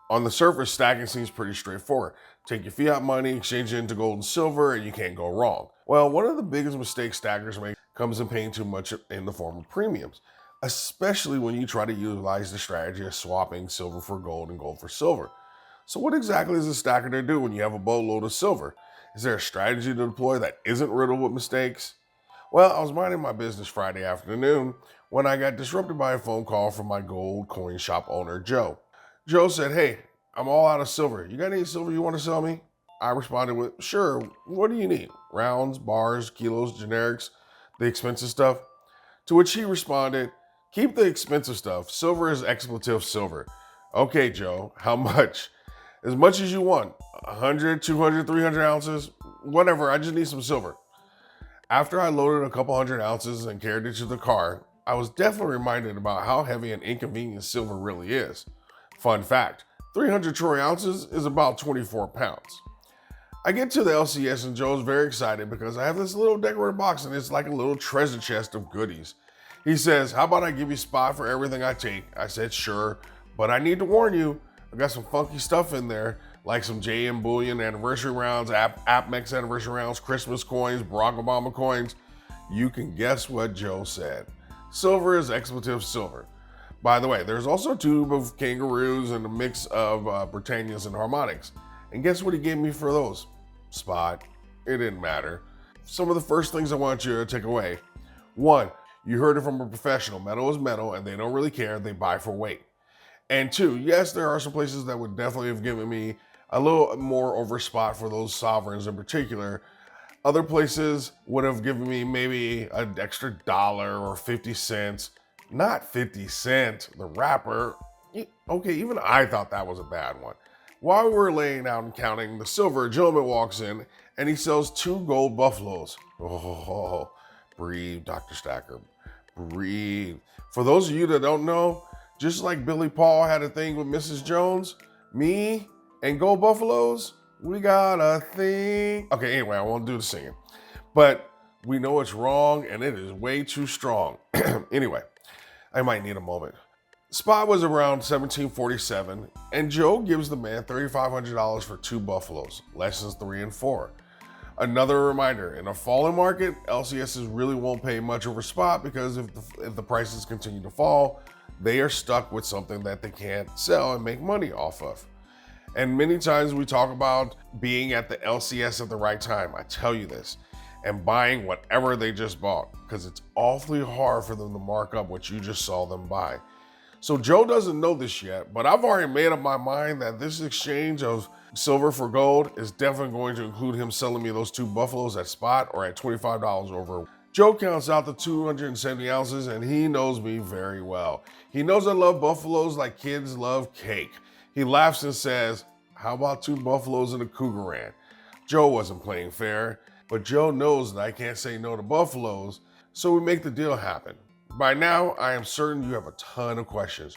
On the surface, stacking seems pretty straightforward. Take your fiat money, exchange it into gold and silver, and you can't go wrong. Well, one of the biggest mistakes stackers make comes in paying too much in the form of premiums, especially when you try to utilize the strategy of swapping silver for gold and gold for silver. So what exactly is a stacker to do when you have a boatload of silver? Is there a strategy to deploy that isn't riddled with mistakes? Well, I was minding my business Friday afternoon when I got disrupted by a phone call from my gold coin shop owner, Joe. Joe said, "Hey, I'm all out of silver. You got any silver you want to sell me?" I responded with, "Sure, what do you need? Rounds, bars, kilos, generics, the expensive stuff?" To which he responded, "Keep the expensive stuff. Silver is expletive silver." "Okay, Joe, how much?" "As much as you want. 100, 200, 300 ounces, whatever. I just need some silver." After I loaded a couple hundred ounces and carried it to the car, I was definitely reminded about how heavy and inconvenient silver really is. Fun fact, 300 troy ounces is about 24 pounds. I get to the LCS and Joe's very excited because I have this little decorative box and it's like a little treasure chest of goodies. He says, "How about I give you spot for everything I take?" I said, "Sure, but I need to warn you, I got some funky stuff in there, like some JM Bullion anniversary rounds, AppMex anniversary rounds, Christmas coins, Barack Obama coins." You can guess what Joe said. Silver is expletive silver. By the way, there's also a tube of kangaroos and a mix of Britannias and harmonics. And guess what he gave me for those? Spot. It didn't matter. Some of the first things I want you to take away. One, you heard it from a professional. Metal is metal and they don't really care. They buy for weight. And two, yes, there are some places that would definitely have given me a little more over spot for those sovereigns in particular. Other places would have given me maybe an extra dollar or 50 cents. Not 50 Cent, the rapper. Okay, even I thought that was a bad one. While we're laying out and counting the silver, a gentleman walks in and he sells 2 gold buffaloes. Oh, breathe, Dr. Stacker, breathe. For those of you that don't know, just like Billy Paul had a thing with Mrs. Jones, me and gold buffaloes, we got a thing. Okay, anyway, I won't do the singing. But we know it's wrong and it is way too strong. Anyway, I might need a moment. Spot was around 1747, and Joe gives the man $3,500 for 2 buffaloes, lessons 3 and 4. Another reminder, in a falling market, LCSs really won't pay much over spot because if the prices continue to fall, they are stuck with something that they can't sell and make money off of. And many times we talk about being at the LCS at the right time. I tell you this. And buying whatever they just bought, because it's awfully hard for them to mark up what you just saw them buy. So Joe doesn't know this yet, but I've already made up my mind that this exchange of silver for gold is definitely going to include him selling me those 2 buffaloes at spot or at $25 over. Joe counts out the 270 ounces and he knows me very well. He knows I love buffaloes like kids love cake. He laughs and says, "How about 2 buffaloes and a cougaran?" Joe wasn't playing fair. But Joe knows that I can't say no to buffaloes, so we make the deal happen. By now, I am certain you have a ton of questions.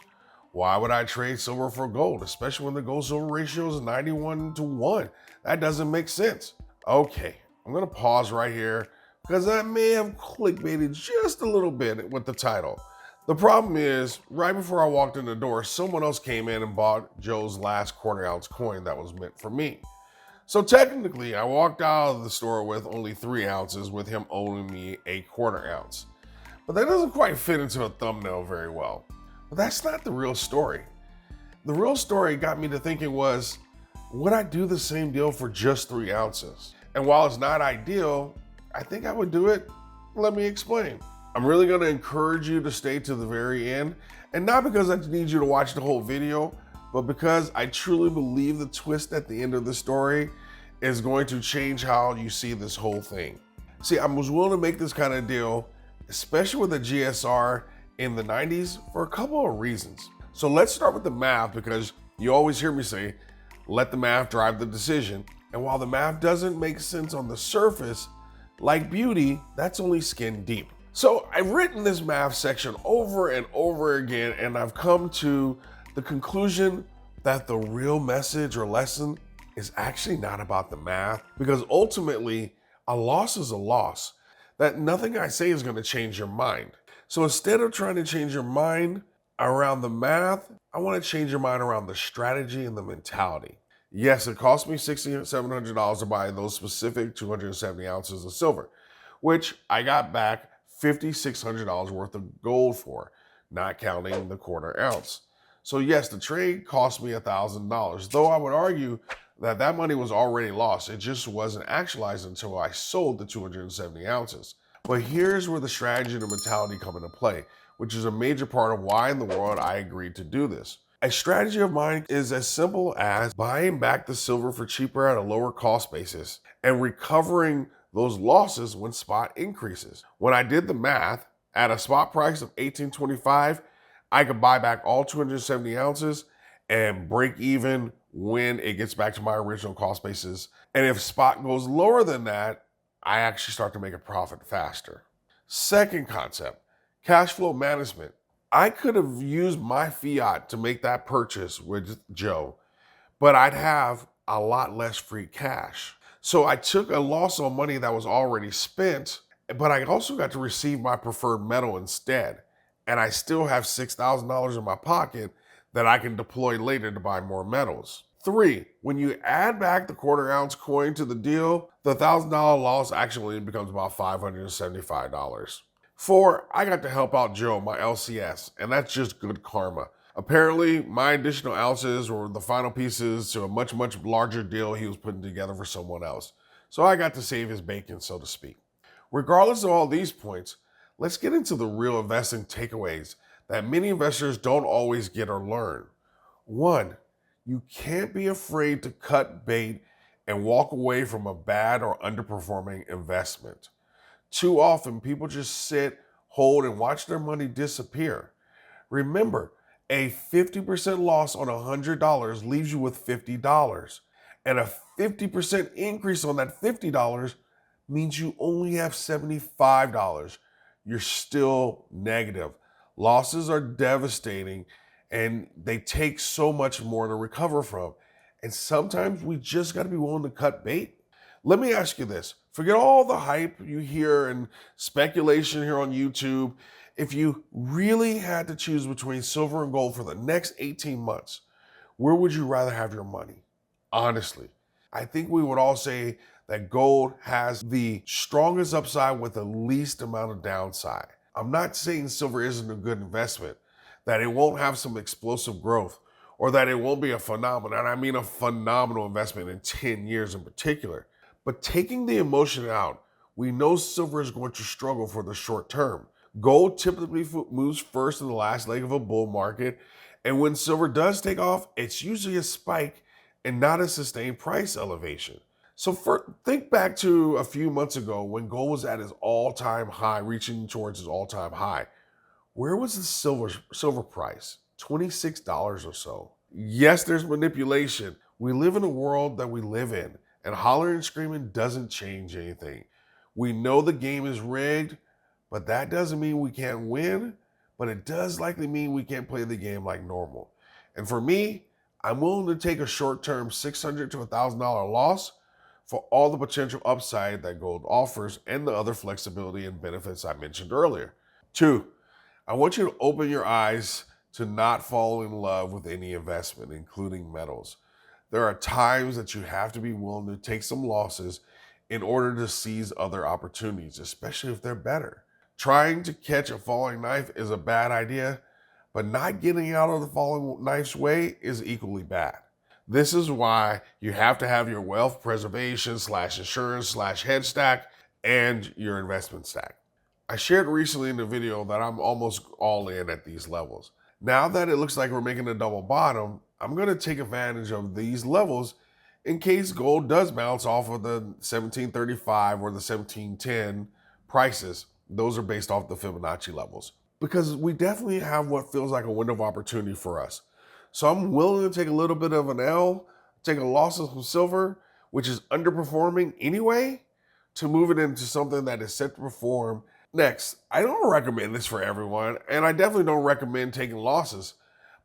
Why would I trade silver for gold, especially when the gold-silver ratio is 91-1? That doesn't make sense. Okay, I'm gonna pause right here because I may have clickbaited just a little bit with the title. The problem is, right before I walked in the door, someone else came in and bought Joe's last quarter-ounce coin that was meant for me. So technically, I walked out of the store with only 3 ounces with him owing me a quarter ounce. But that doesn't quite fit into a thumbnail very well. But that's not the real story. The real story got me to thinking was, would I do the same deal for just 3 ounces? And while it's not ideal, I think I would do it. Let me explain. I'm really gonna encourage you to stay to the very end, and not because I need you to watch the whole video, but because I truly believe the twist at the end of the story is going to change how you see this whole thing. See, I was willing to make this kind of deal, especially with the GSR in the 90s, for a couple of reasons. So let's start with the math, because you always hear me say, let the math drive the decision. And while the math doesn't make sense on the surface, like beauty, that's only skin deep. So I've written this math section over and over again, and I've come to the conclusion that the real message or lesson is actually not about the math, because ultimately a loss is a loss, that nothing I say is going to change your mind. So instead of trying to change your mind around the math, I want to change your mind around the strategy and the mentality. Yes, it cost me $6,700 to buy those specific 270 ounces of silver, which I got back $5,600 worth of gold for, not counting the quarter ounce. So yes, the trade cost me $1,000, though I would argue that that money was already lost. It just wasn't actualized until I sold the 270 ounces. But here's where the strategy and the mentality come into play, which is a major part of why in the world I agreed to do this. A strategy of mine is as simple as buying back the silver for cheaper at a lower cost basis and recovering those losses when spot increases. When I did the math, at a spot price of $18.25, I could buy back all 270 ounces and break even when it gets back to my original cost basis. And if spot goes lower than that, I actually start to make a profit faster. Second concept, cash flow management. I could have used my fiat to make that purchase with Joe, but I'd have a lot less free cash. So I took a loss on money that was already spent, but I also got to receive my preferred metal instead. And I still have $6,000 in my pocket that I can deploy later to buy more metals. 3, when you add back the quarter ounce coin to the deal, the $1,000 loss actually becomes about $575. 4, I got to help out Joe, my LCS, and that's just good karma. Apparently, my additional ounces were the final pieces to a much, much larger deal he was putting together for someone else. So I got to save his bacon, so to speak. Regardless of all these points, let's get into the real investing takeaways that many investors don't always get or learn. 1, you can't be afraid to cut bait and walk away from a bad or underperforming investment. Too often, people just sit, hold, and watch their money disappear. Remember, a 50% loss on $100 leaves you with $50. And a 50% increase on that $50 means you only have $75. You're still negative. Losses are devastating and they take so much more to recover from. And sometimes we just got to be willing to cut bait. Let me ask you this. Forget all the hype you hear and speculation here on YouTube. If you really had to choose between silver and gold for the next 18 months, where would you rather have your money? Honestly, I think we would all say that gold has the strongest upside with the least amount of downside. I'm not saying silver isn't a good investment, that it won't have some explosive growth, or that it won't be a phenomenon. I mean a phenomenal investment in 10 years in particular. But taking the emotion out, we know silver is going to struggle for the short term. Gold typically moves first in the last leg of a bull market, and when silver does take off, it's usually a spike and not a sustained price elevation. So think back to a few months ago when gold was at its all-time high, reaching towards its all-time high. Where was the silver price? $26 or so. Yes, there's manipulation. We live in a world that we live in, and hollering and screaming doesn't change anything. We know the game is rigged, but that doesn't mean we can't win, but it does likely mean we can't play the game like normal. And for me, I'm willing to take a short-term $600 to $1,000 loss for all the potential upside that gold offers and the other flexibility and benefits I mentioned earlier. 2, I want you to open your eyes to not fall in love with any investment, including metals. There are times that you have to be willing to take some losses in order to seize other opportunities, especially if they're better. Trying to catch a falling knife is a bad idea, but not getting out of the falling knife's way is equally bad. This is why you have to have your wealth preservation / insurance / hedge stack and your investment stack. I shared recently in the video that I'm almost all in at these levels. Now that it looks like we're making a double bottom, I'm going to take advantage of these levels in case gold does bounce off of the 1735 or the 1710 prices. Those are based off the Fibonacci levels, because we definitely have what feels like a window of opportunity for us. So I'm willing to take a little bit of an L, take a loss of some silver, which is underperforming anyway, to move it into something that is set to perform. Next, I don't recommend this for everyone, and I definitely don't recommend taking losses.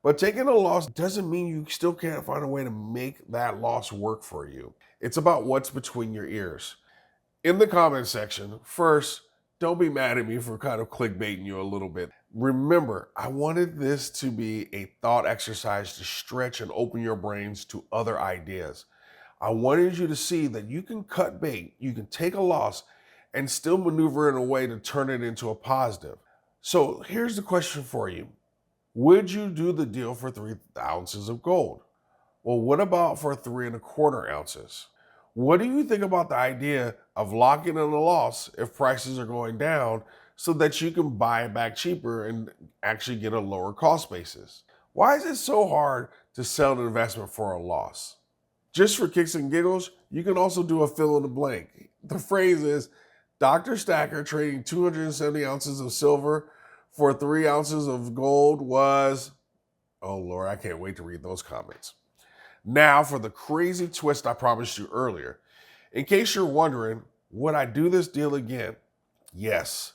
But taking a loss doesn't mean you still can't find a way to make that loss work for you. It's about what's between your ears. In the comment section, first, Don't be mad at me for kind of clickbaiting you a little bit. Remember, I wanted this to be a thought exercise to stretch and open your brains to other ideas. I wanted you to see that you can cut bait, you can take a loss, and still maneuver in a way to turn it into a positive. So here's the question for you. Would you do the deal for 3 ounces of gold? Well, what about for 3 1/4 ounces? What do you think about the idea of locking in a loss if prices are going down so that you can buy it back cheaper and actually get a lower cost basis? Why is it so hard to sell an investment for a loss? Just for kicks and giggles, you can also do a fill in the blank. The phrase is Dr. Stacker trading 270 ounces of silver for 3 ounces of gold was, oh Lord, I can't wait to read those comments. Now for the crazy twist I promised you earlier. In case you're wondering, would I do this deal again? Yes,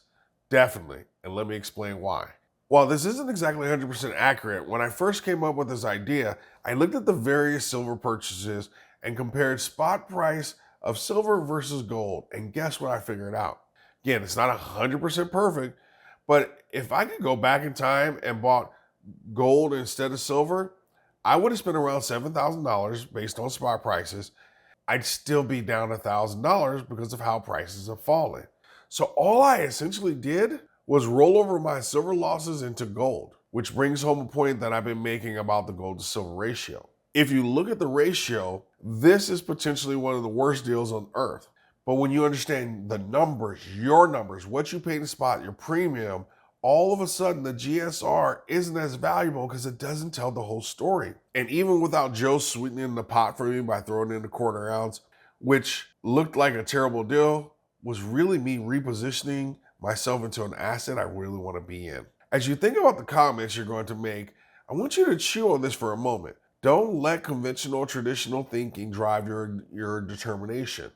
definitely. And let me explain why. While this isn't exactly 100% accurate, when I first came up with this idea, I looked at the various silver purchases and compared spot price of silver versus gold. And guess what I figured out? Again, it's not 100% perfect, but if I could go back in time and bought gold instead of silver, I would have spent around $7,000 based on spot prices. I'd still be down $1,000 because of how prices have fallen. So all I essentially did was roll over my silver losses into gold, which brings home a point that I've been making about the gold to silver ratio. If you look at the ratio, this is potentially one of the worst deals on earth. But when you understand the numbers, your numbers, what you paid in spot, your premium, all of a sudden the GSR isn't as valuable because it doesn't tell the whole story. And even without Joe sweetening the pot for me by throwing in a 1/4 ounce, which looked like a terrible deal, was really me repositioning myself into an asset I really want to be in. As you think about the comments you're going to make, I want you to chew on this for a moment. Don't let conventional, traditional thinking drive your determination.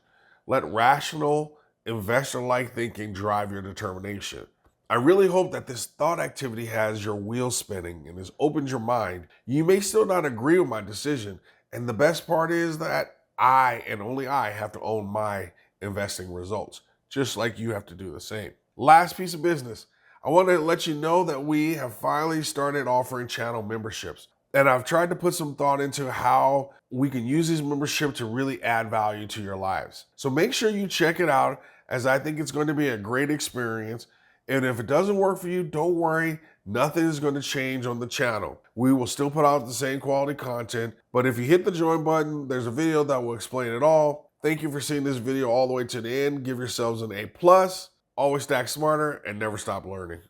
Let rational, investor-like thinking drive your determination. I really hope that this thought activity has your wheels spinning and has opened your mind. You may still not agree with my decision, and the best part is that I, and only I, have to own my investing results, just like you have to do the same. Last piece of business. I want to let you know that we have finally started offering channel memberships. And I've tried to put some thought into how we can use these memberships to really add value to your lives. So make sure you check it out, as I think it's going to be a great experience. And if it doesn't work for you, don't worry. Nothing is going to change on the channel. We will still put out the same quality content. But if you hit the join button, there's a video that will explain it all. Thank you for seeing this video all the way to the end. Give yourselves an A+. Always stack smarter and never stop learning.